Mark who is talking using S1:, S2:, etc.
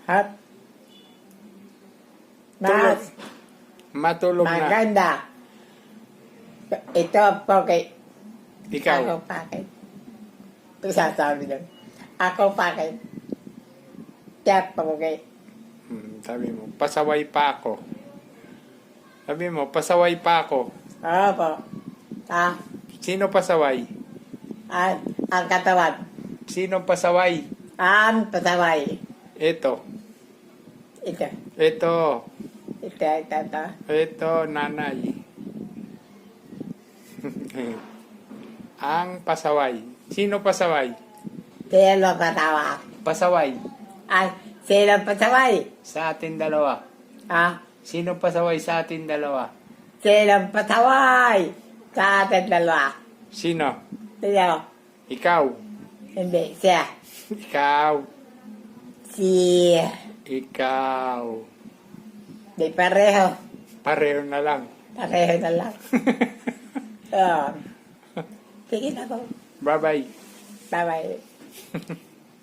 S1: At mas
S2: Matulog na.
S1: maganda. Ito po kay
S2: Ikaw.
S1: ako pakit. Ito sasabi doon. Ako pakit. Kaya po kay
S2: Sabi mo, pasaway pa ako. Sabi mo, pasaway pa ako.
S1: opo.
S2: Sino pasaway?
S1: Ang katawan.
S2: Sino pasaway?
S1: Ang pasaway.
S2: Ito.
S1: Ito.
S2: Ito.
S1: Ito.
S2: Ito, nanay. Ang pasaway. Sino pasaway?
S1: Sino pasaway?
S2: Pasaway.
S1: Sino pasaway?
S2: Sa atin dalawa. Sino pasaway sa atin dalawa?
S1: Sino pasaway? Sa atin dalawa.
S2: Sino?
S1: Sino?
S2: Ikaw.
S1: Hindi, siya.
S2: Ikaw.
S1: Si...
S2: Ikaw.
S1: Di pareho.
S2: Pareho na lang.
S1: Pareho na lang. Sige na po.
S2: Bye-bye.
S1: Bye-bye.